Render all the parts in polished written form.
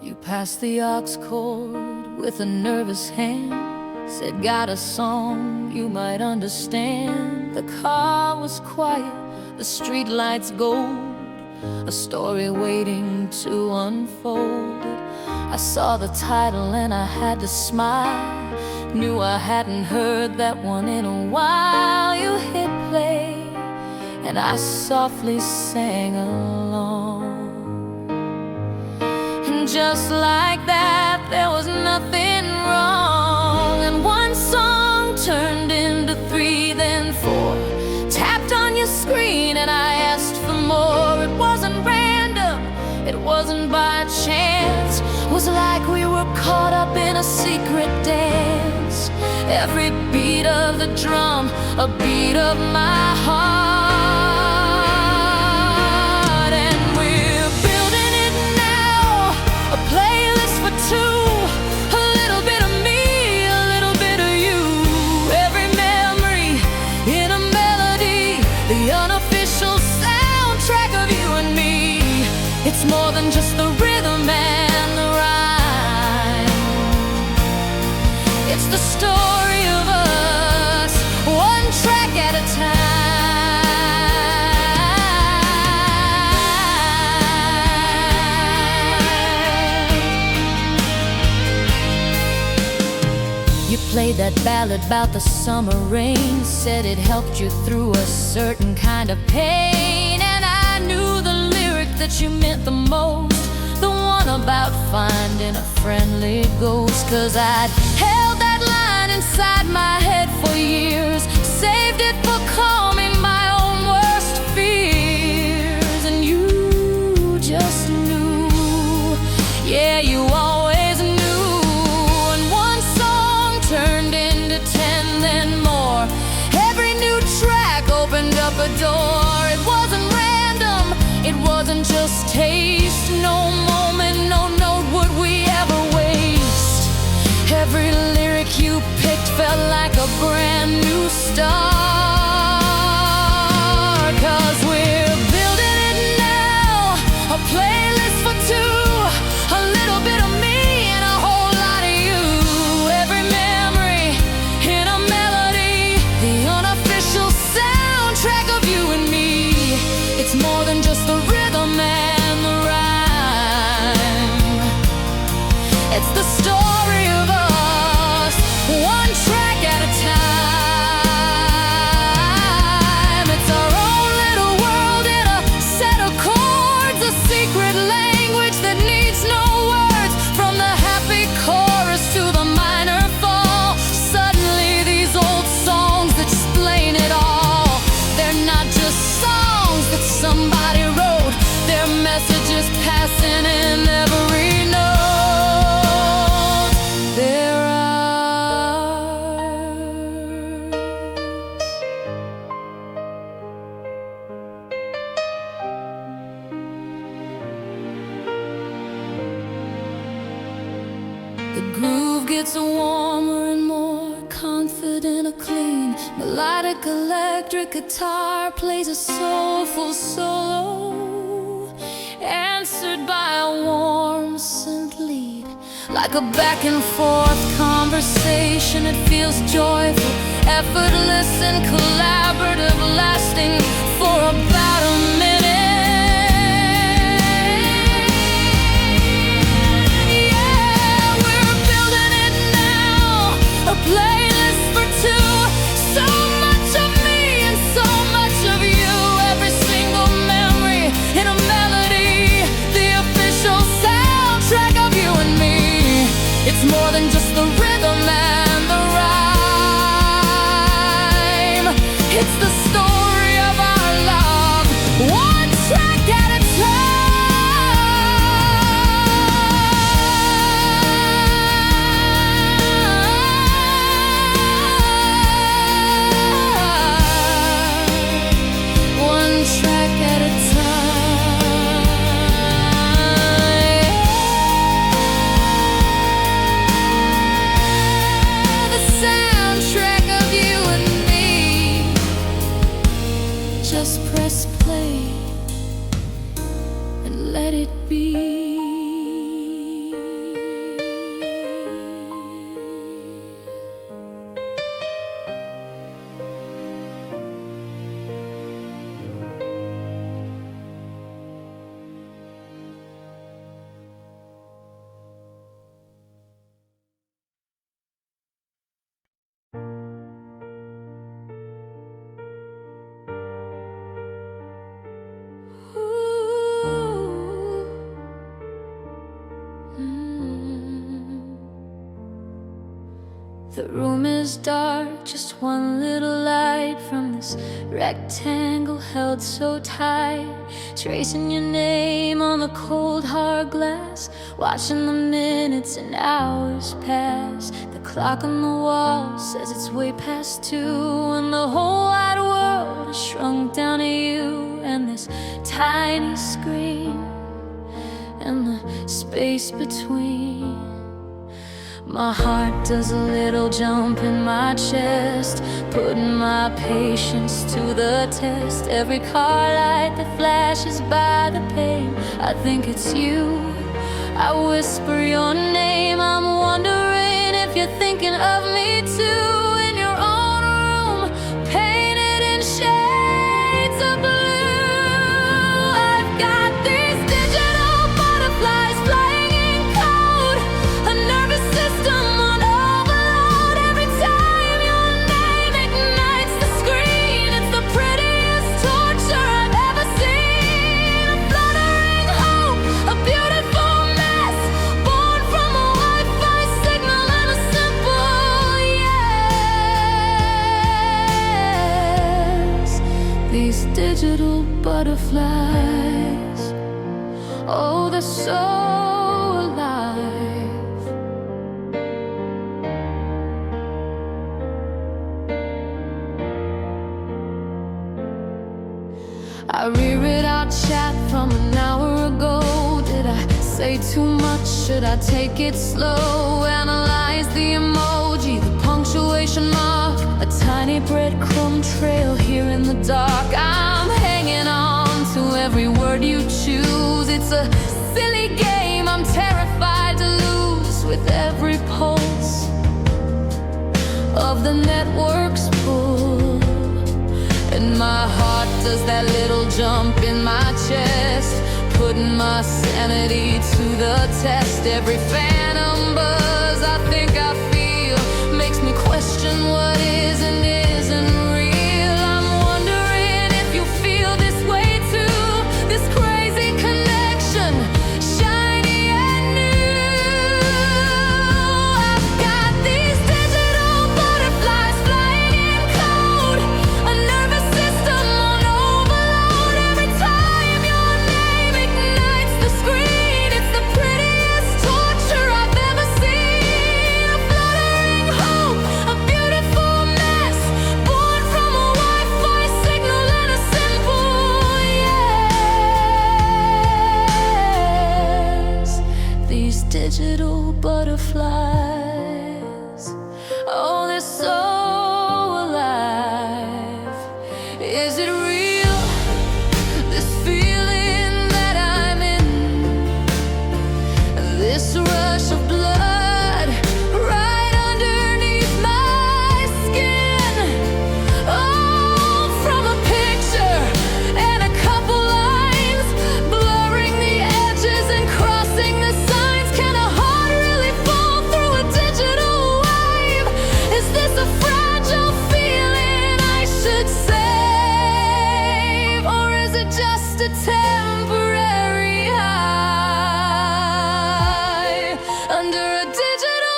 You passed the aux cord with a nervous hand, said got a song you might understand. The car was quiet, the street lights gold, a story waiting to unfold. I saw the title and I had to smile, knew I hadn't heard that one in a while. You hit play and I softly sang along. And just like that, there was nothing wrong. And one song turned into three, then four, tapped on your screen and I asked for more. It wasn't random, it wasn't by chance, it was like we were caught up in a secret dance. Every beat of the drum, a beat of my heart. And we're building it now, a playlist for two, a little bit of me, a little bit of you. Every memory in a melody, the unofficial soundtrack of you and me. It's more than just the rhythm and the rhyme, it's the story of us, one track at a time. You played that ballad about the summer rain, said it helped you through a certain kind of pain. And I knew the lyric that you meant the most, the one about finding a friendly ghost. 'Cause I'd held that line inside my head for years, saved it for calming my own worst fears. And you just knew, yeah, you always knew. And one song turned into 10, then more. Every new track opened up a door. It wasn't random, it wasn't just taste. No moment, no note would we ever waste. Every lyric you picked felt like a brand new start. 'Cause we're building it now, a playlist for two, a little bit of me and a whole lot of you. Every memory in a melody, the unofficial soundtrack of you and me. It's more than just the rhythm and the rhyme, it's the story of us, one track at a time. It's our own little world in a set of chords, a secret language that needs no words. From the happy chorus to the minor fall, suddenly these old songs explain it all. They're not just songs that somebody wrote, they're messages passing in every note. They're ours. The groove gets warmer and more confident, a clean melodic electric guitar plays a soulful solo, answered by a warm synth lead. Like a back and forth conversation, it feels joyful, effortless and collaborative, lasting for about a minute. Yeah, we're building it now, a playlist for two, so much of me and so much of you. Every single memory in a melody, the official soundtrack of you and me. It's more than just the rhythm and the rhyme, it's the story of our love, one track at a time, one track at a time. The room is dark, just one little light from this rectangle held so tight. Tracing your name on the cold hard glass, watching the minutes and hours pass. The clock on the wall says it's way past 2, and the whole wide world has shrunk down to you and this tiny screen and the space between. My heart does a little jump in my chest, putting my patience to the test. Every car light that flashes by the pane, I think it's you. I whisper your name, I'm wondering if you're thinking of me too. In your own room, painted in shades of blue, I've got these digital butterflies flying in code, a nervous system on overload. Every time your name ignites the screen, it's the prettiest torture I've ever seen. A fluttering hope, a beautiful mess, born from a Wi-Fi signal and a simple yes. These digital butterflies, oh, they're so alive. I reread our chat from an hour ago. Did I say too much? Should I take it slow? Analyze the emoji, the punctuation mark, a tiny breadcrumb trail here in the dark. I'm hanging on to every word you choose. It's a silly game I'm terrified to lose. With every pulse of the network's pull, and my heart does that little jump in my chest, putting my sanity to the test. Every phantom buzz I think I feel makes me question what is and isn't real. I'm wondering if you feel this way too, this crazy connection, shiny and new. I've got these digital butterflies flying in code, a nervous system on overload. Every time your name ignites the screen, it's the prettiest torture I've ever seen. A fluttering hope, a beautiful mess, born from a Wi-Fi signal and a simple yes. These digital butterflies, oh, they're so alive. Is it real, this feeling that I'm in, this rush of blood right underneath my skin? Oh, from a picture and a couple lines, blurring the edges and crossing the signs. Can a heart really fall through a digital wave? Is this a fragile feeling I should save, or is it just a temporary high under a digital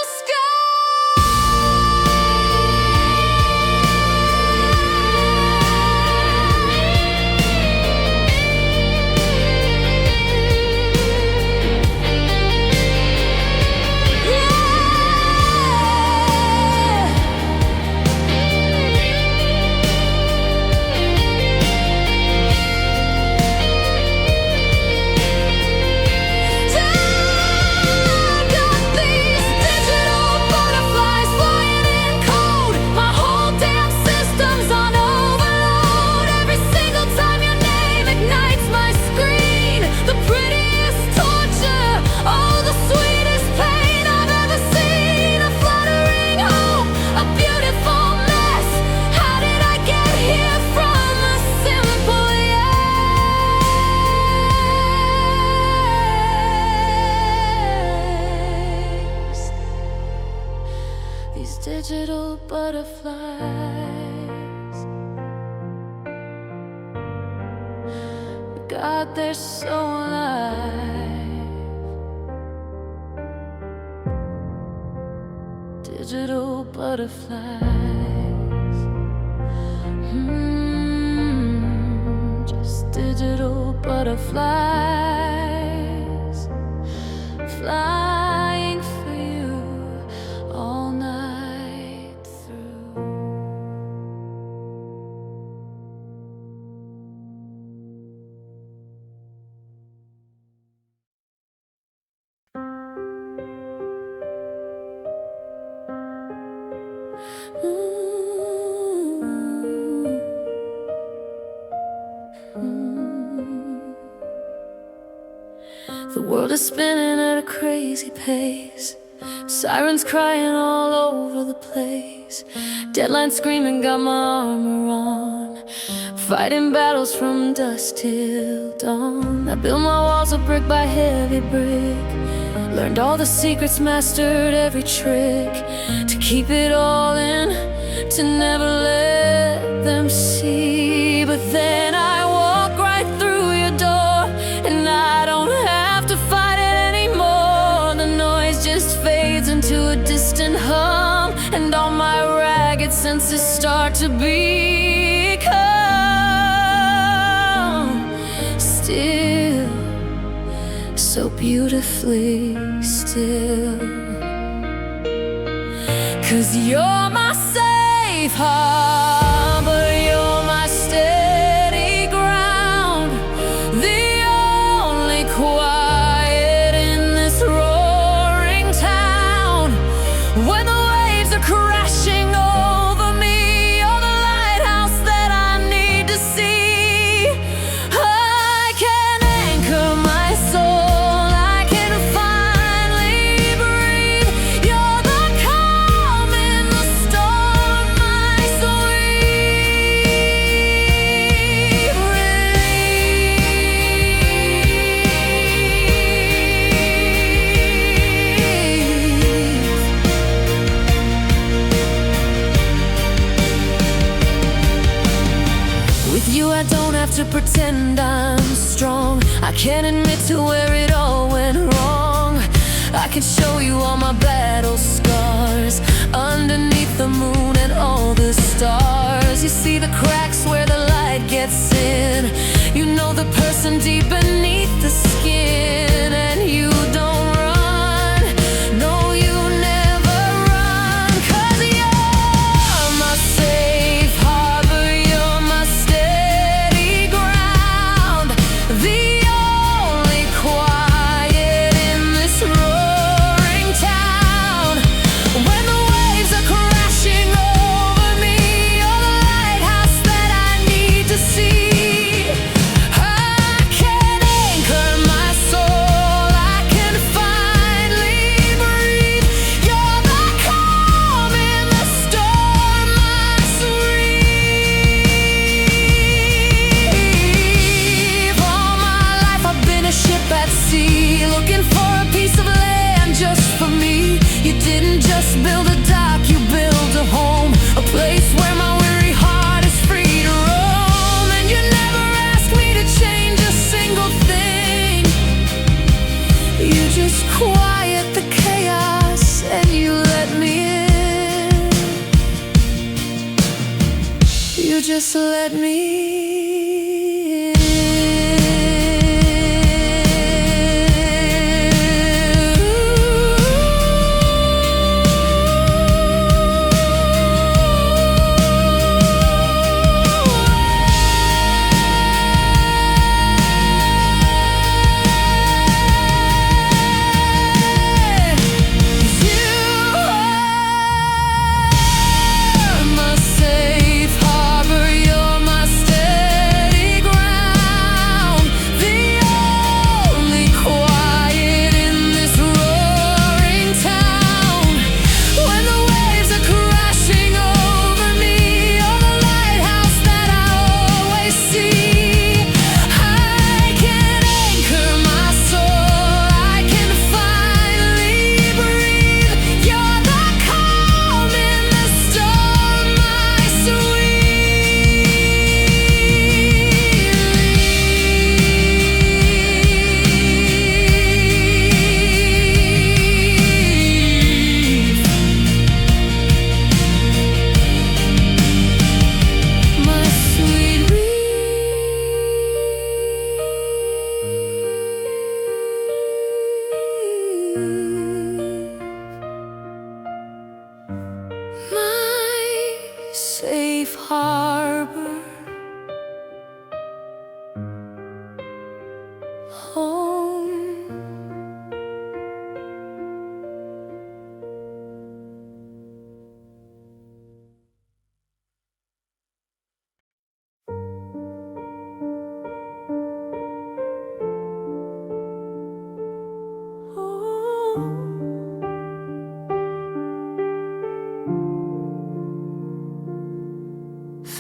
digital butterflies. God, they're so alive. digital butterflies. Just digital butterflies flying for you all night through. The world is spinning at a crazy pace. Sirens crying all over the place. Deadlines screaming, got my armor on. Fighting battles from dusk till dawn. I built my walls of brick by heavy brick. Learned all the secrets, mastered every trick. To keep it all in, to never let them see. But then I walk right through your door, and I don't have to fight it anymore. The noise just fades into a distant hum, and all my ragged senses start to become still, so beautifully still. 'Cause you're my safe harbor, you're my steady ground, the only quiet in this roaring town. When the waves are crashing over me, you're the lighthouse that I need to see. I can anchor my soul, I can finally breathe. You're the calm in the storm, my sweet relief. With you I don't have to pretend I'm strong. I can admit to where it all went wrong. I can show you all my battle scars underneath the moon and all the stars. You see the cracks where the light gets in. You know the person deep beneath the skin. And you don't run, no you never run. 'Cause you're my safe harbor, you're my steady ground, the only quiet in this roaring town. When the waves are crashing over me, you're the lighthouse that I need to see. I can anchor my soul, I can finally breathe. You're the calm in the storm, my sweet. All my life I've been a ship at sea, looking for a piece of land just for me. You didn't just build a dock, you built a home, a place where my weary heart is free to roam. And you never asked me to change a single thing. You just quiet the chaos and you let me in. You just let me you're my safe harbor, you're my steady harbor home.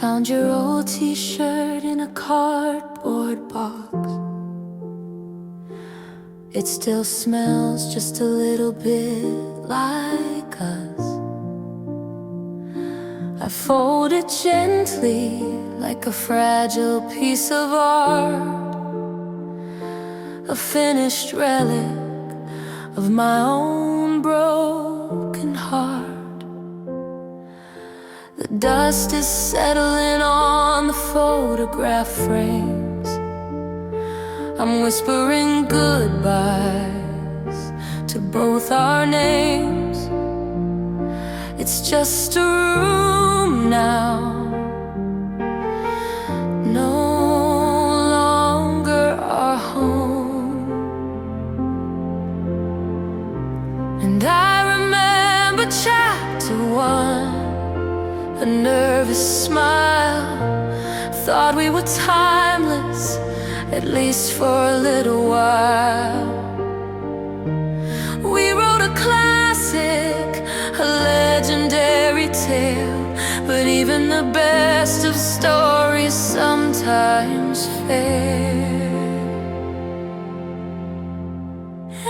Found your old t-shirt in a cardboard box. It still smells just a little bit like us. I fold it gently like a fragile piece of art, a finished relic of my own broken heart. The dust is settling on the photograph frames. I'm whispering goodbyes to both our names. It's just a room now, no longer our home. And I remember chapter 1, a nervous smile. Thought we were timeless, at least for a little while. We wrote a classic, a legendary tale. But even the best of stories sometimes fail.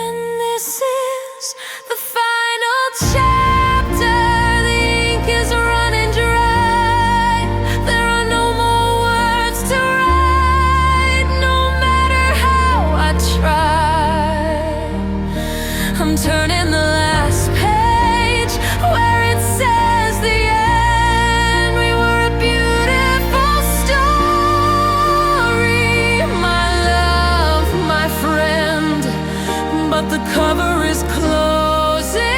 And this is the final chapter. The ink is running dry. There are no more words to write. No matter how I try, I'm turning the last page where it says the end. We were a beautiful story, my love, my friend. But the cover is closing.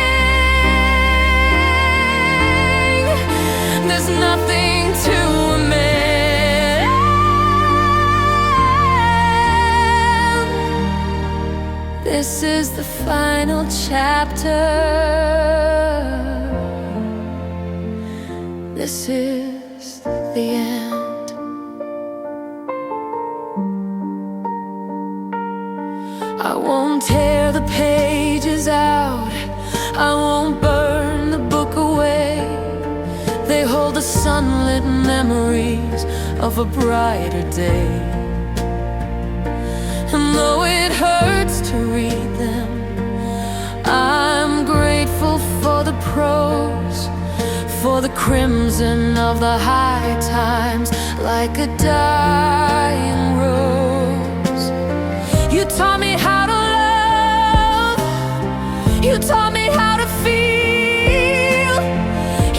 There's nothing to amend. This is the final chapter. This is the end. I won't tear the pages out. I won't burn the book away. They hold the sunlit memories of a brighter day. And though it hurts to read them, I'm grateful for the prose, for the crimson of the high times, like a dying rose. You taught me how to love. You taught me how to feel.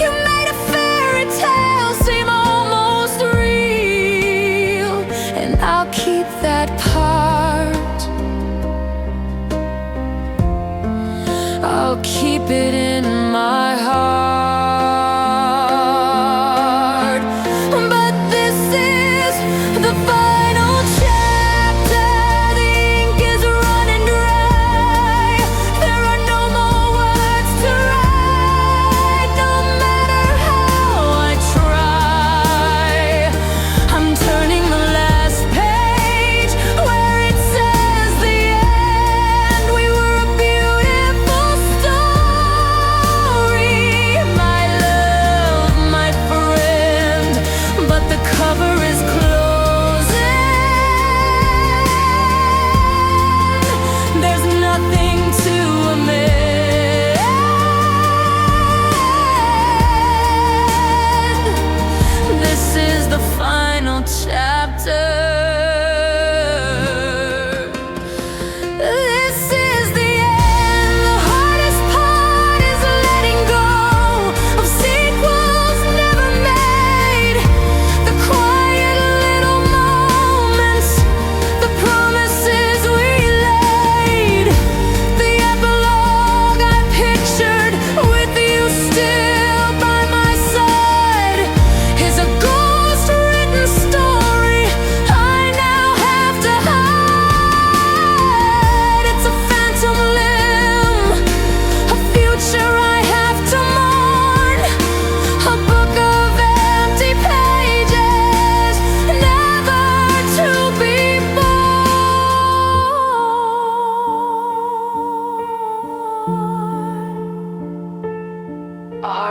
You made a fairy tale seem almost real. And I'll keep that part. I'll keep it in my heart. But this is the final chapter. The ink is running dry. There are no more words to write. No matter how I try, I'm turning the last page where it says the end. We were a beautiful story, my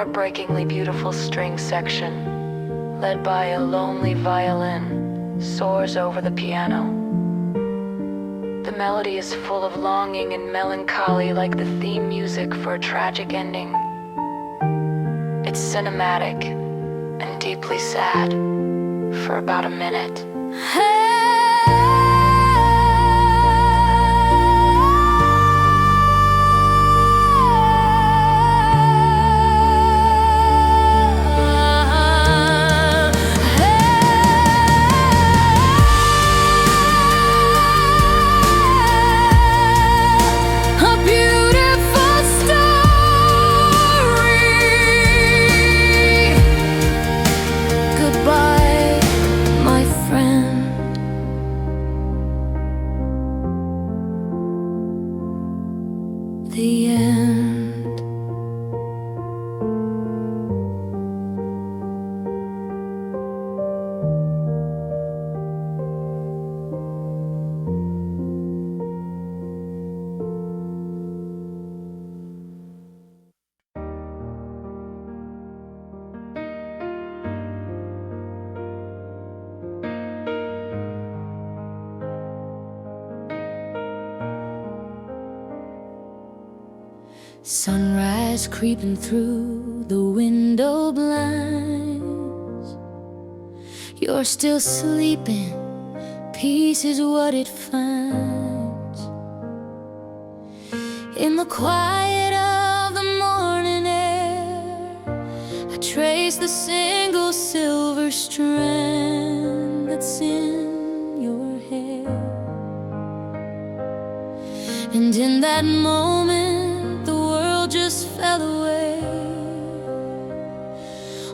heartbreakingly beautiful string section, led by a lonely violin, soars over the piano. The melody is full of longing and melancholy, like the theme music for a tragic ending. It's cinematic and deeply sad for about a minute. The end. Sunrise creeping through the window blinds. You're still sleeping, peace is what it finds. In the quiet of the morning air, I trace the single silver strand that's in your hair. And in that moment, just fell away.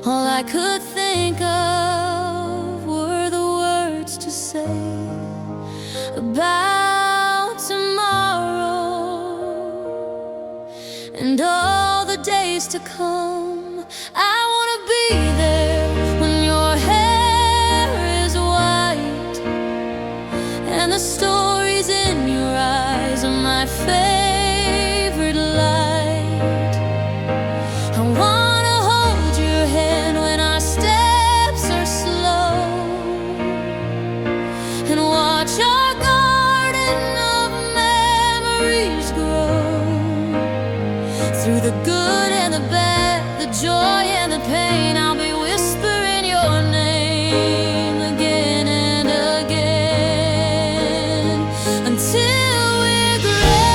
All I could think of were the words to say about tomorrow and all the days to come. I wanna be there when your hair is white and the stories in your eyes are my favorite light. Through the good and the bad, the joy and the pain, I'll be whispering your name again and again until we're gray.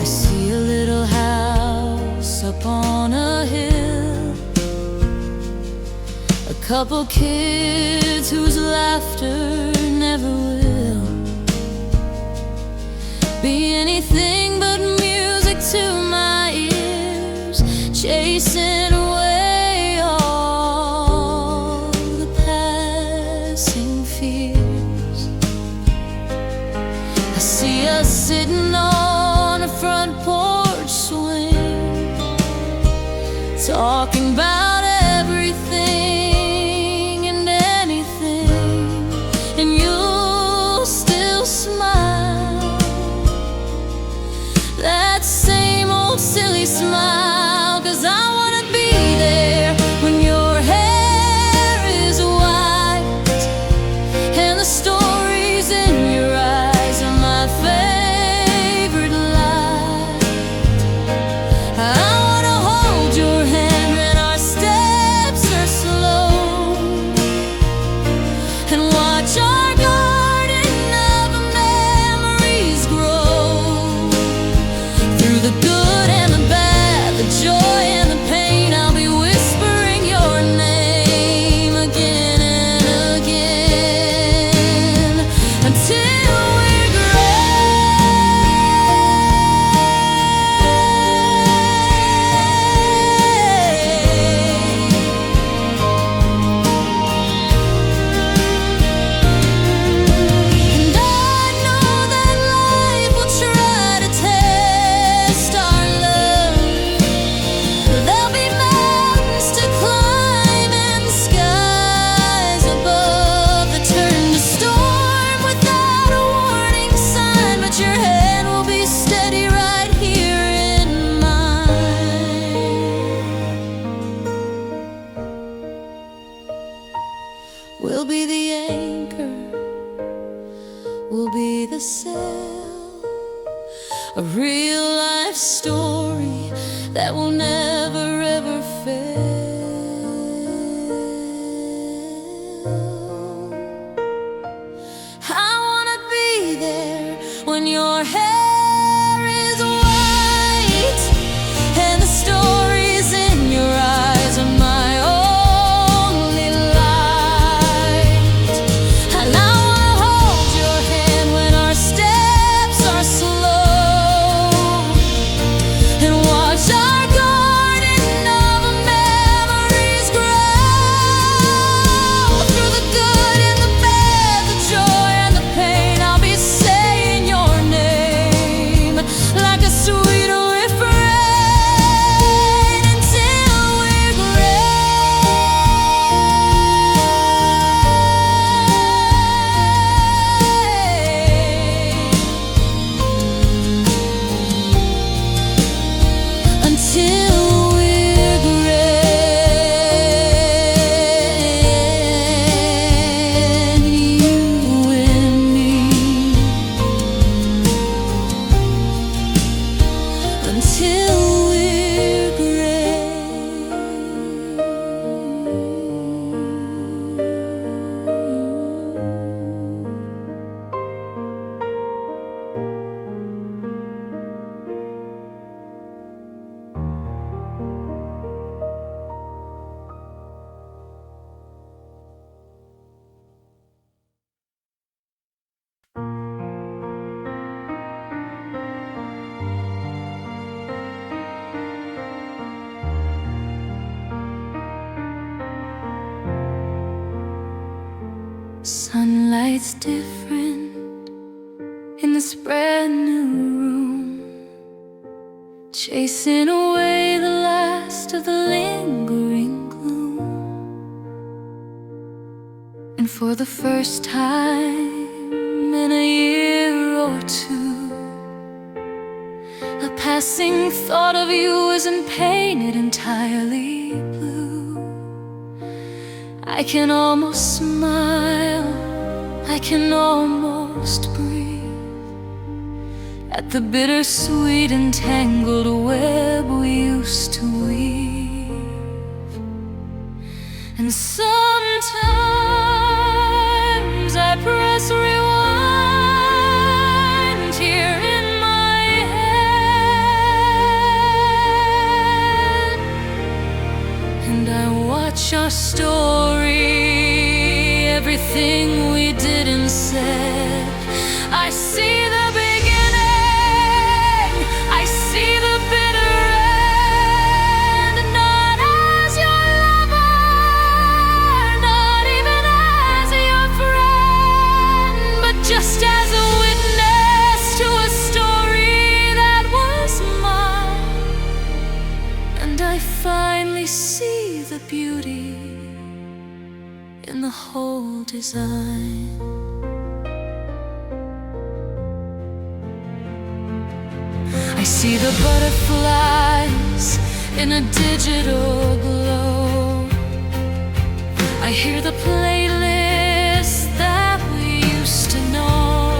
I see a little house up on a hill, a couple kids whose laughter never will be anything but music to my ears, chasing away all the passing fears. I see us sitting on a front porch swing, talking about everything. Silly smile, 'cause I wanna be there when your hair is white and the stories in your eyes are my favorite light. I wanna hold your hand when our steps are slow We'll be the anchor, we'll be the sail, a real life story that will never ever fail. I wanna be there when your hair is white and the stories in your eyes are my only light. And I wanna hold your hand when our steps are slow and watch our garden of memories grow. Through the good and the bad, the joy and the pain, I'll be saying your name like a sweet refrain until we're gray. Until we're grand, you and me. Until we're gray. Sunlight's different in this brand new room, chasing away the last of the lingering gloom. And for the first time in a year or two, a passing thought of you isn't painted entirely blue. I can almost smile, I can almost breathe at the bittersweet and tangled web we used to weave. And sometimes I press rewind here in my head, and I watch our story, everything we did and said. I see the beginning, I see the bitter end, not as your lover, not even as your friend, but just as a witness to a story that was mine. And I finally see the beauty in the whole design. I see the butterflies in a digital glow. I hear the playlist that we used to know.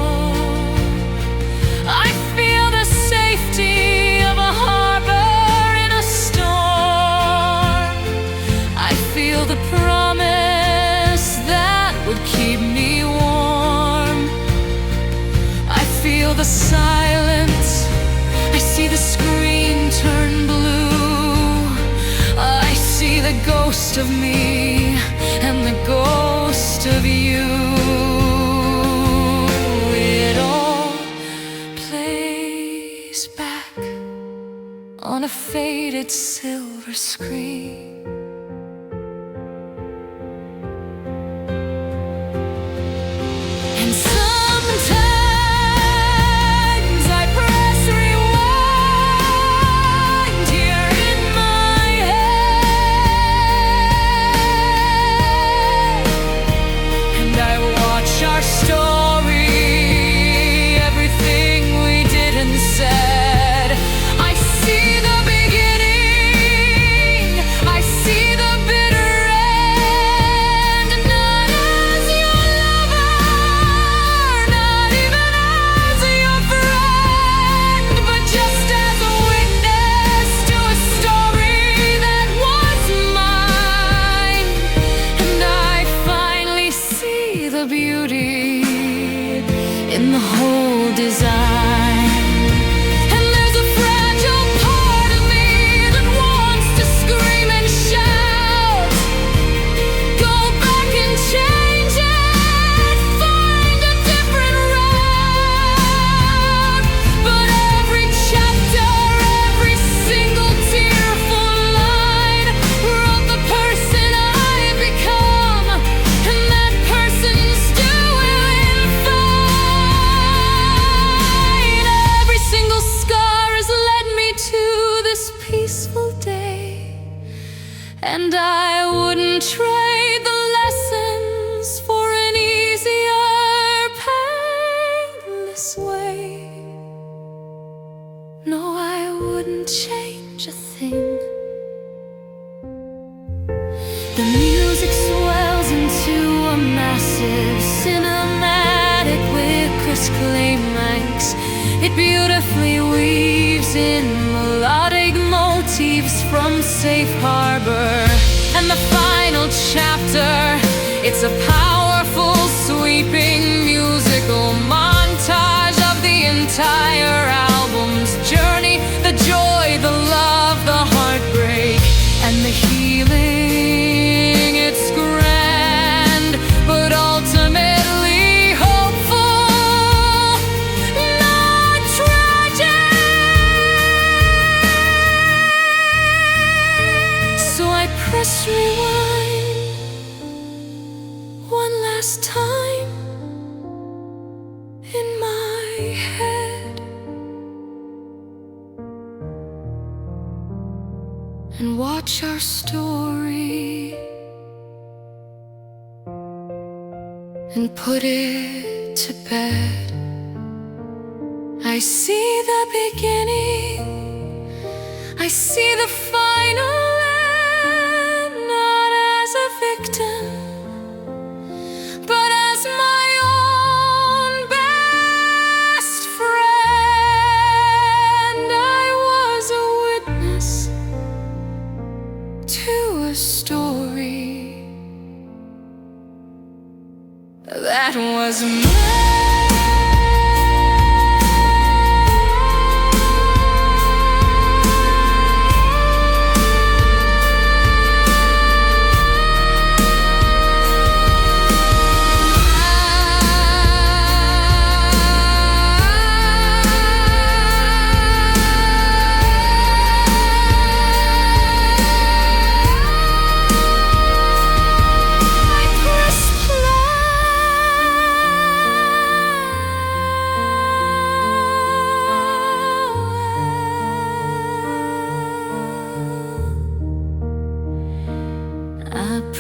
I feel the safety of a harbor in a storm. I feel the promise that would keep me warm. I feel the silence, I see the screen turn blue. I see the ghost of me and the ghost of you. It all plays back on a faded silver screen. And sometimes I press rewind here in my head, and I watch our story, everything we did and said. I see the beginning, I see And I wouldn't trade the lessons for an easier, painless way. No, I wouldn't change a thing. The music swells into a massive cinematic with crisp climax. It beautifully weaves in melodic motifs from Safe Harbor. And the final chapter, it's a powerful, sweeping musical montage of the entire album's journey. The joy, the love, the heartbreak, and the healing. It's grand, but ultimately hopeful, not tragic. So I press rewind one last time in my head and watch our story and put it to bed. I see the beginning, I see the final end, not as a victim, but as my own best friend. I was a witness to a story that was mine.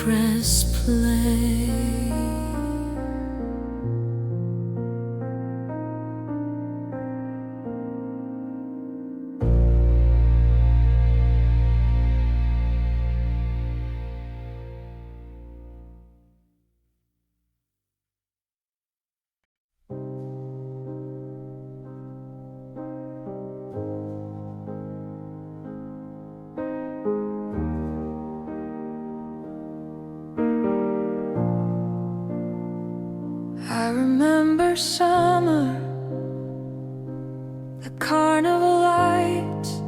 Press play. I remember summer, the carnival lights,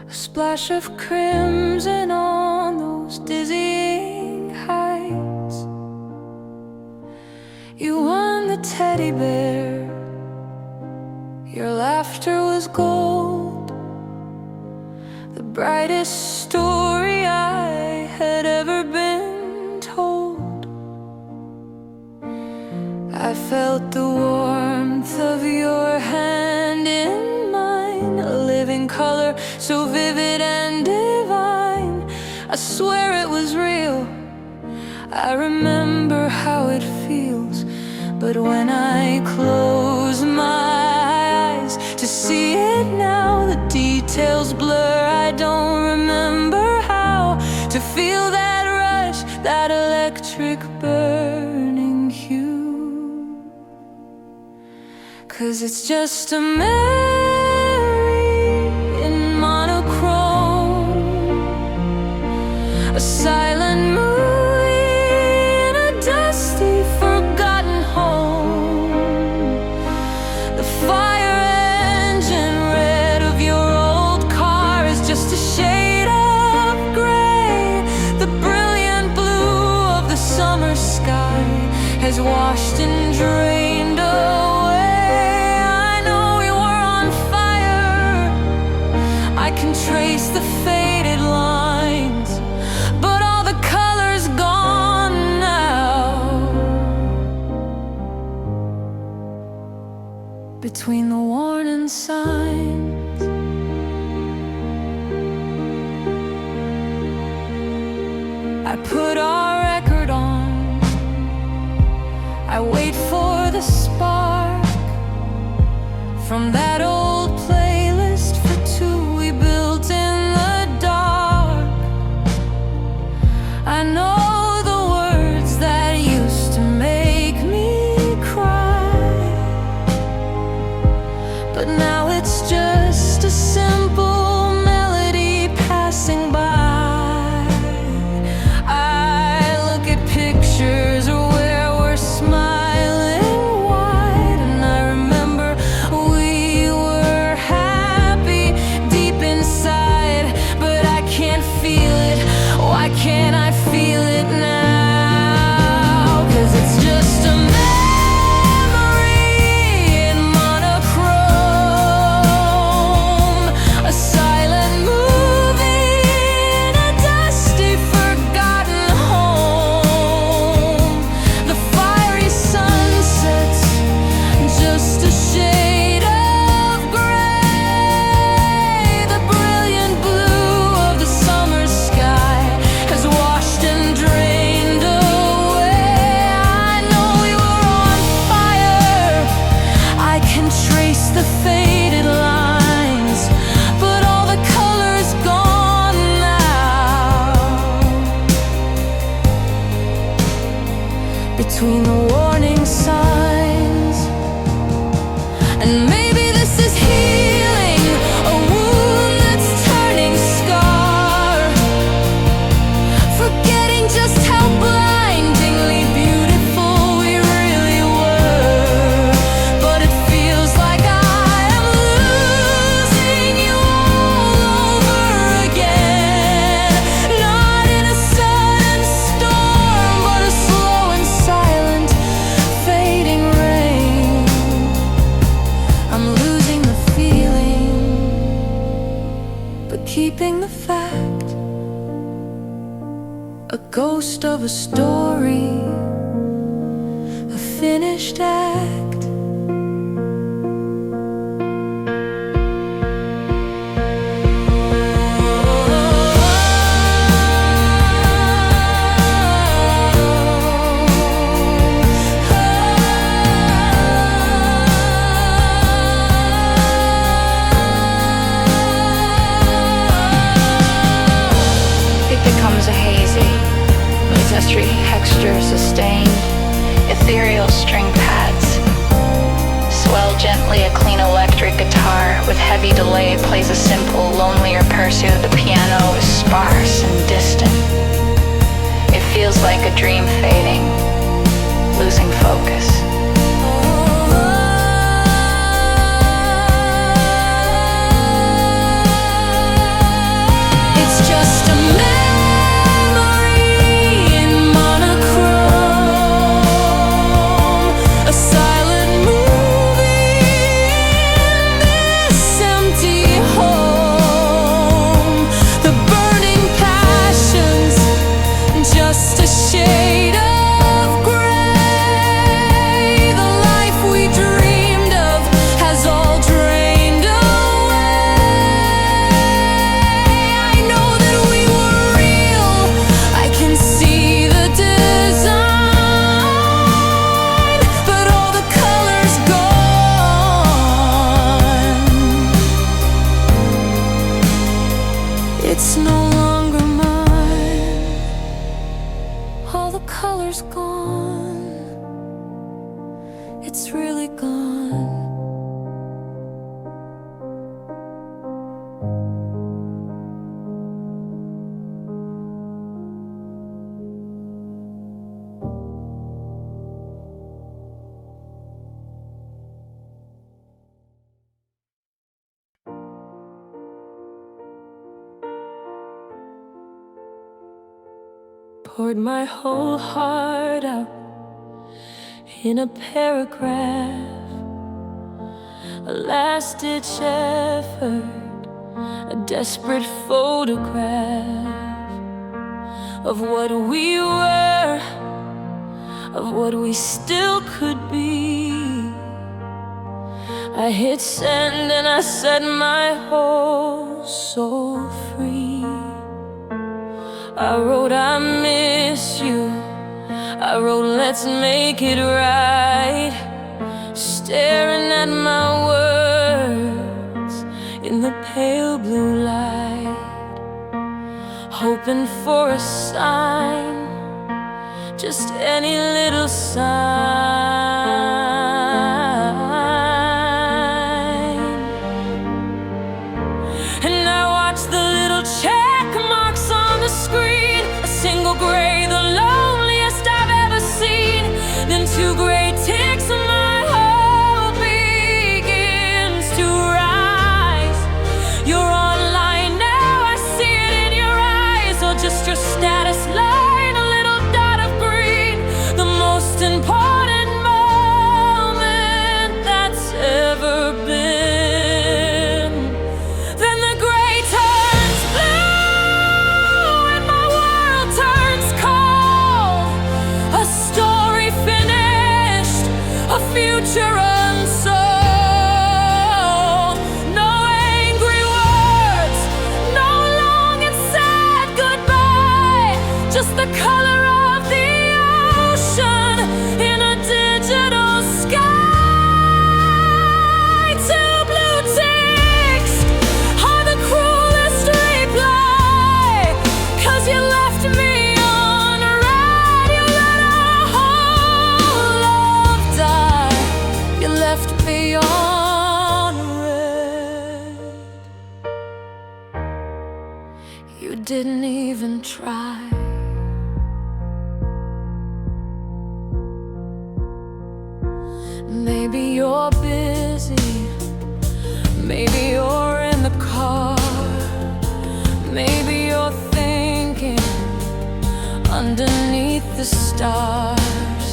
a splash of crimson on those dizzying heights. You won the teddy bear, your laughter was gold, the brightest story I had ever been told. I felt the warmth of your hand in mine, a living color so vivid and divine. I swear it was real, I remember how it feels. But when I close my eyes to see it now, the details blur. I don't remember how to feel that rush, that electric burning hue. 'Cause it's just a memory in monochrome, a silent movie in a dusty, forgotten home. The fire engine red of your old car is just a shade of gray. The brilliant blue of the summer sky has washed and drained away. I can trace the faded lines, but all the color's gone now. Between the warning signs I put our record on. I wait for the spark from that old playlist for two we built in the dark. I know the words that used to make me cry, but now it's just a simple melody passing by. I look at pictures where we're smiling wide, and I remember we were happy deep inside, but I can't feel it. Why can't I feel it now? 'Cause it's just a memory in monochrome, a silent movie in a dusty, forgotten home. The fiery sunsets, just a shade of gray. The brilliant blue of the summer sky has washed and drained away. I know we were on fire. I can trace the faded lines, but all the color's gone now. Between the warning signs, and maybe this is healing a wound that's turning scar, forgetting just how blindingly beautiful we really were. But it feels like I am losing you all over again, not in a sudden storm, but a slow and silent fading rain. I'm losing the feeling, but keeping the fact, a ghost of a story, a finished act. It becomes a hazy, ancestry texture sustained, ethereal string pads. Swell gently a clean electric guitar with heavy delay plays a simple, lonelier pursuit. The piano is sparse and distant. It feels like a dream fading, losing focus. It's just a memory in monochrome, a silent movie in this empty home. The burning passions, just a shade of gray. The life we dreamed of has all drained away. I know that we were real. I can see the design, but all the colors gone. It's no longer mine. All the colors gone. It's really gone. Poured my whole heart out in a paragraph, a last-ditch effort, a desperate photograph of what we were, of what we still could be. I hit send and I set my whole soul free. I wrote I miss you, I wrote let's make it right, staring at my words in the pale blue light, hoping for a sign, just any little sign. And I watch the little check marks on the screen, a single gray, the loneliest I've ever seen. Then two gray ticks, my hope begins to rise. You're online now, I see it in your eyes, or just your status line, a little dot of green, the most important moment that's ever been. Then the gray turns blue and my world turns cold. A story finished, a future unsold. No angry words, no long and sad goodbye, just the color of the ocean in a digital sky. Two blue ticks are the cruelest reply, 'cause you left me on red. You let our whole love die. You left me on red. You didn't even try. Maybe you're busy, maybe you're in the car, maybe you're thinking underneath the stars.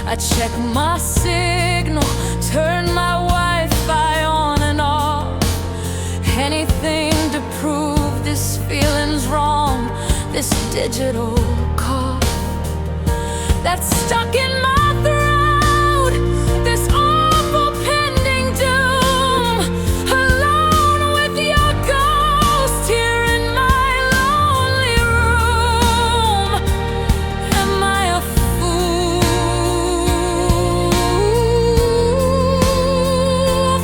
I check my signal, turn my Wi-Fi on and off, anything to prove this feeling's wrong, this digital cough that's stuck in my throat, this awful pending doom, alone with your ghost here in my lonely room. Am I a fool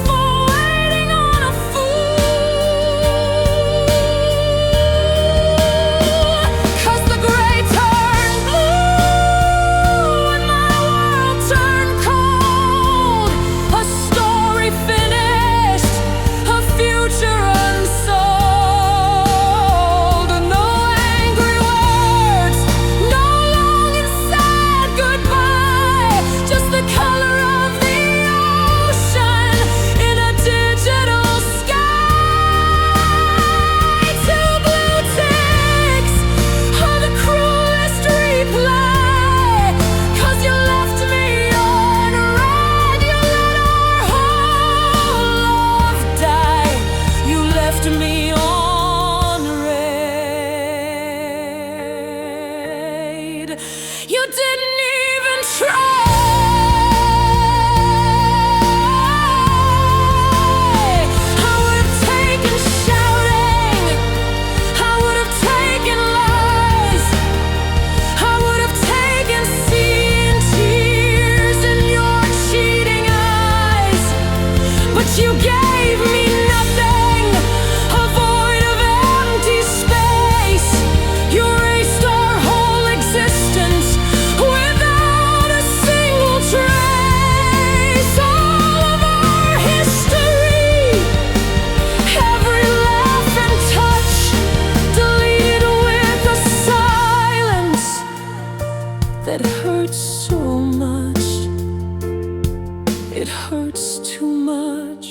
for waiting on a fool? 'Cause the gray turned blue and my world turned cold. A story finished, a future unsold. No angry words, no long and sad goodbye, just the color of the ocean in a digital sky. Two blue ticks are the cruelest reply, 'cause you left me on red. You let our whole love die. You left me on red. You didn't even try. I would have taken shouting, I would have taken lies, I would have taken seeing tears in your cheating eyes. But you gave me nothing, a void of empty space. You erased our whole existence without a single trace. All of our history, every laugh and touch, deleted with a silence that hurts so much. It hurts too much.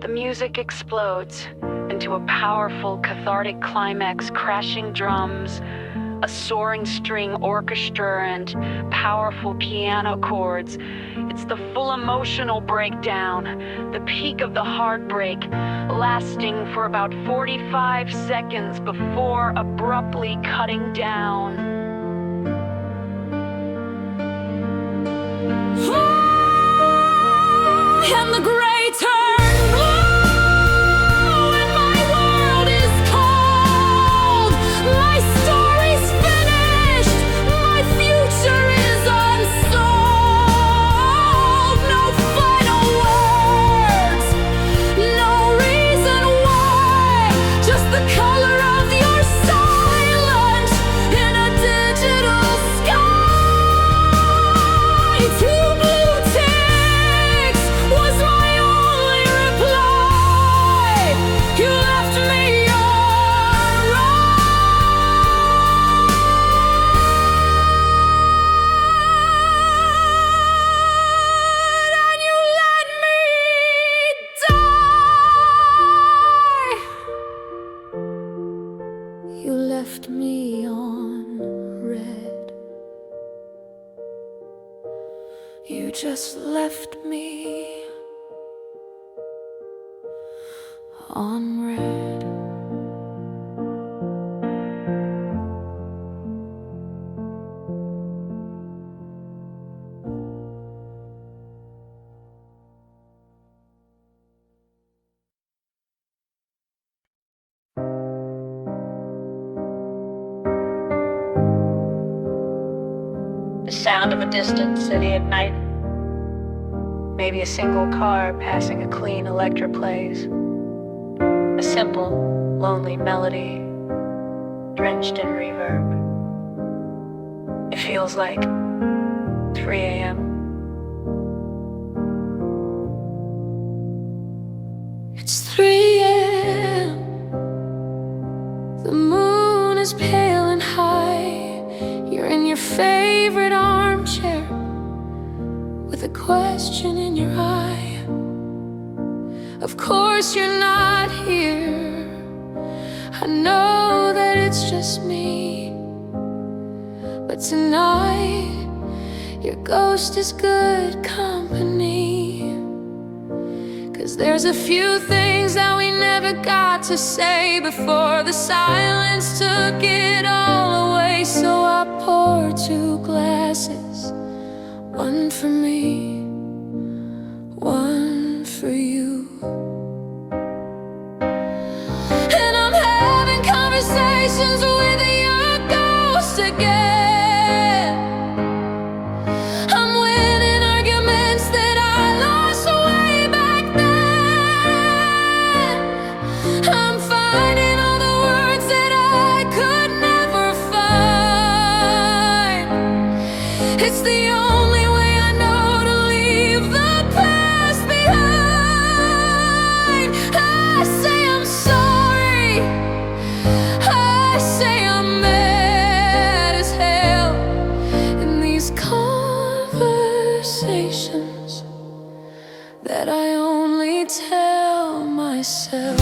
The music explodes into a powerful, cathartic climax, crashing drums, a soaring string orchestra, and powerful piano chords. It's the full emotional breakdown, the peak of the heartbreak, lasting for about 45 seconds before abruptly cutting down. And the gray turned blue and my world just left me on red. The sound of a distant city at night. Maybe a single car passing a clean electric plays. A simple, lonely melody, drenched in reverb. It feels like 3 a.m. It's 3 a.m. The moon is pale and high. You're in your favorite armchair with a question in your eye. Of course you're not here. I know that it's just me, but tonight your ghost is good company. 'Cause there's a few things that we never got to say before the silence took it all away. So I pour 2 glasses, one for me, one for you. And I'm having conversations with your ghost again. I'm winning arguments that I lost way back then. I'm finding all the words that I could never find. It's the only way I know to leave the past behind. I say I'm sorry. I say I'm mad as hell. In these conversations that I only tell myself.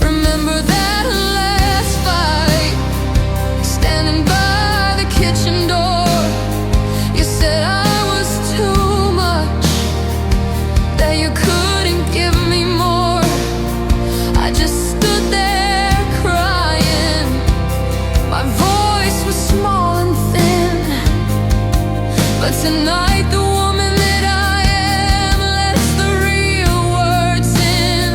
Remember that last fight, standing by the kitchen door. You said I was too much, that you couldn't give me more. I just stood there crying. My voice was small and thin, but tonight the woman that I am lets the real words in.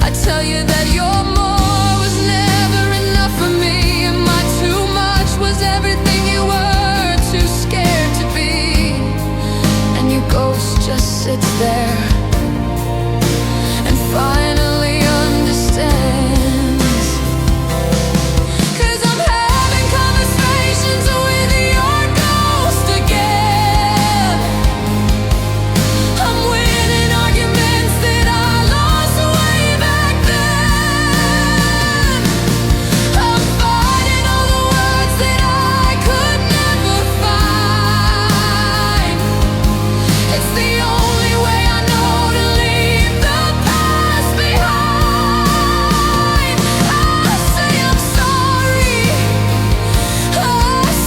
I tell you that your more was never enough for me, and my too much was everything you were too scared to be. And your ghost just sits there and finally understands. 'Cause I'm having conversations with your ghost again. I'm winning arguments that I lost way back then. I'm finding all the words that I could never find. It's the only way I know to leave the past behind. I say I'm sorry. I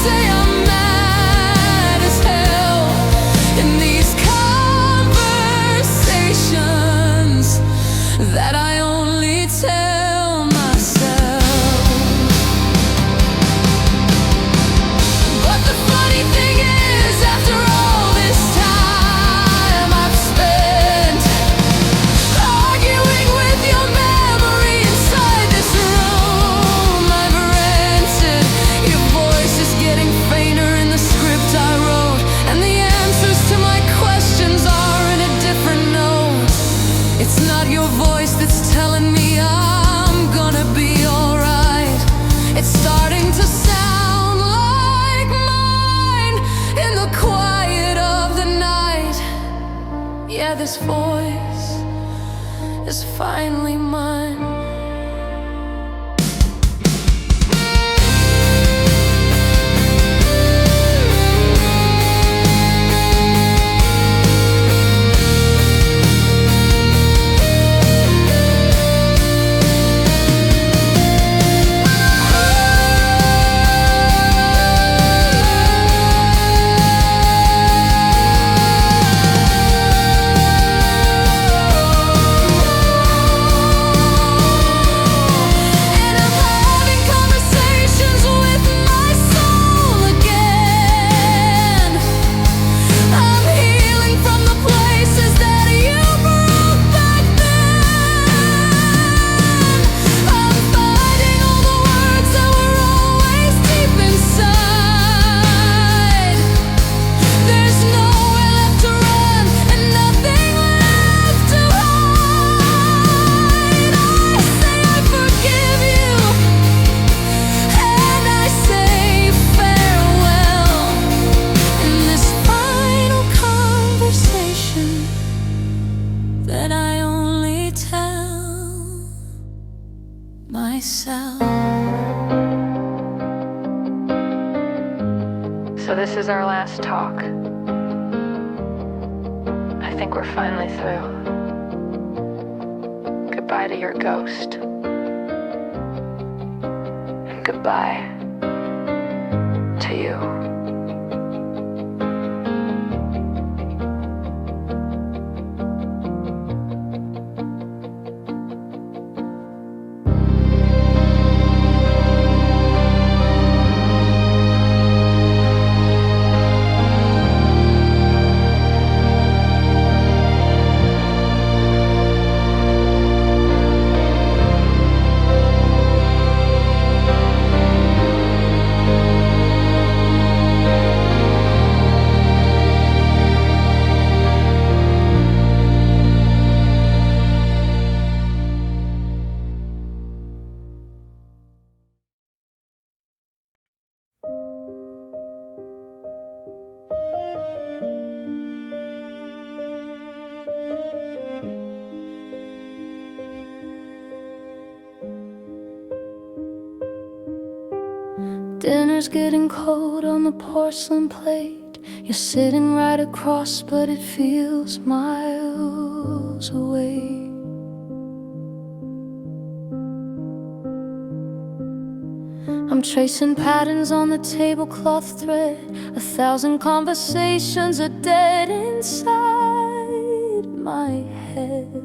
say I'm mad as hell. In these conversations that I only tell myself. But the funny thing is, after all this time I've spent arguing with your memory inside this room I've rented, your voice is getting fainter in the script I wrote, and the answers to my questions are in a different note. It's not your voice that's telling me I'm gonna be alright. It's starting to sound like mine in the quiet of the night. Yeah, this voice is finally mine. So this is our last talk. I think we're finally through. Goodbye to your ghost. And goodbye to you. Dinner's getting cold on the porcelain plate. You're sitting right across, but it feels miles away. I'm tracing patterns on the tablecloth thread. 1,000 conversations are dead inside my head.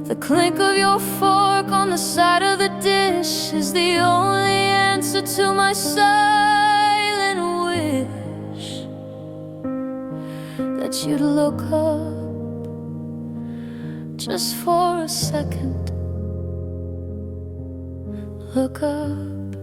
The clink of your fork on the side of the dish is the only answer to my silent wish that you'd look up just for a second. Look up.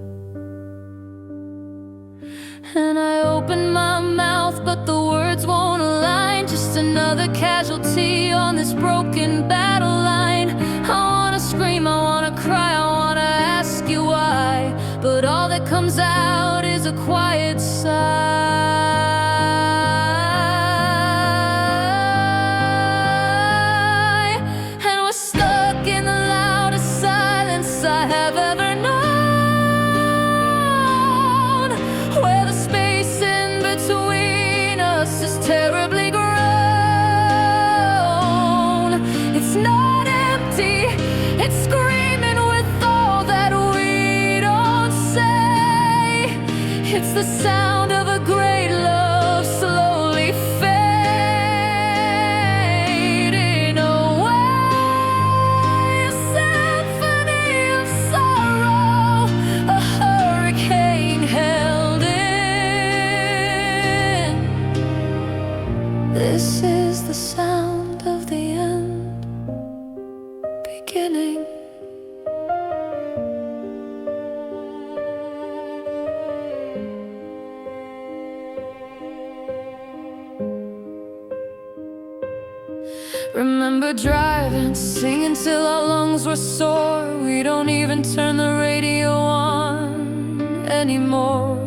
And I open my mouth, but the words won't align. Just another casualty on this broken battle line. I wanna scream, I wanna cry, I wanna ask you why, but all that comes out is a quiet sigh. And we're stuck in the loudest silence I have ever known, where the space in between us is terribly grown. It's not empty, it's screaming with all that we don't say. It's the sound of a great love slowly fading away. A symphony of sorrow, a hurricane held in. This is the sound of the end beginning. Remember driving, singing till our lungs were sore. We don't even turn the radio on anymore.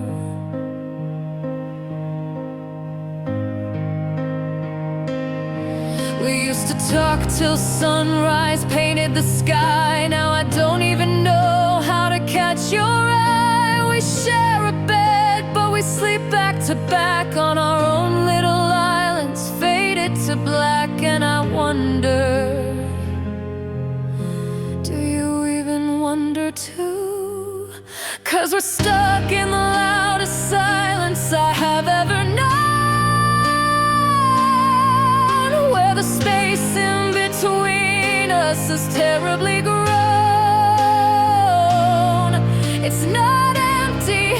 We used to talk till sunrise painted the sky. Now I don't even know how to catch your eye. We share a bed, but we sleep back to back on our own little islands, faded to black. And I wonder, do you even wonder too? 'Cause we're stuck in the loudest silence I have ever known, where the space in between us is terribly grown. It's not empty,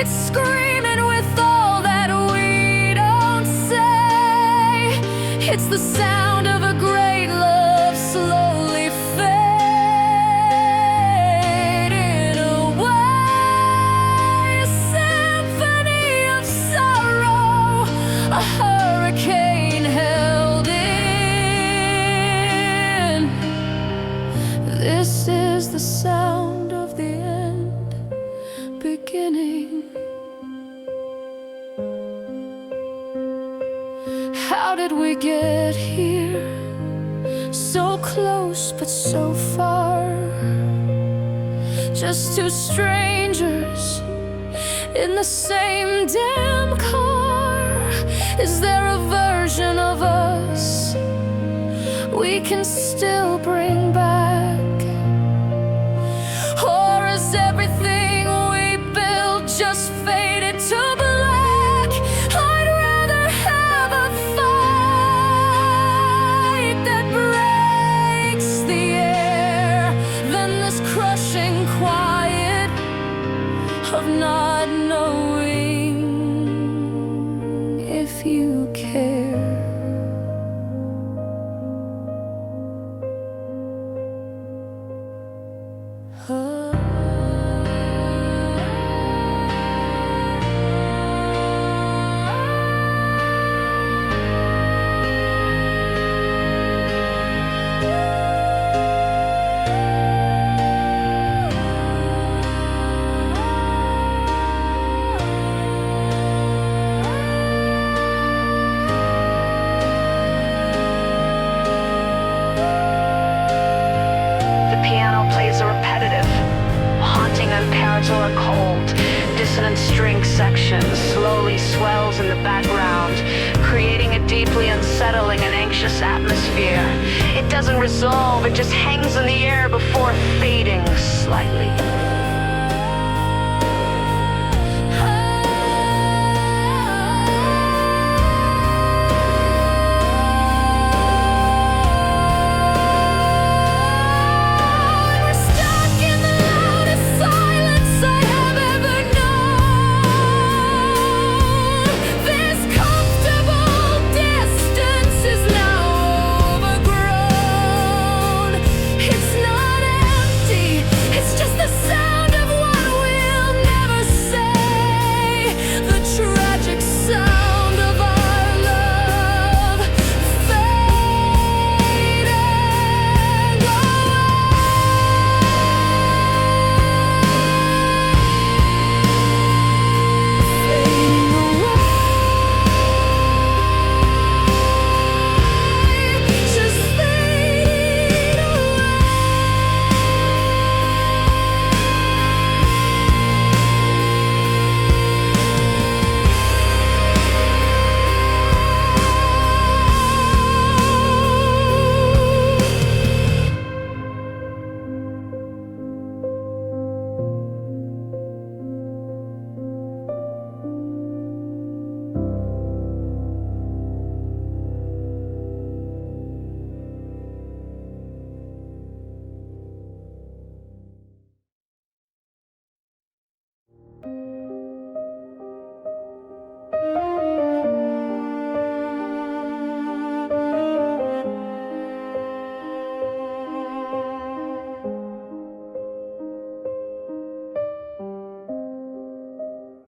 it's screaming with all that we don't say. It's the sound of a great love slowly fading away. A symphony of sorrow, a hurricane held in. This is the sound of the end beginning. How did we get here? So close but so far. just two strangers in the same damn car. Is there a version of us we can still bring back? Or is everything we built just faded to black? I'd rather have a fight that breaks the air than this crushing quiet of not knowing if you care. Plays a repetitive, haunting unparental or cold. Dissonant string section slowly swells in the background, creating a deeply unsettling and anxious atmosphere. It doesn't resolve, it just hangs in the air before fading slightly.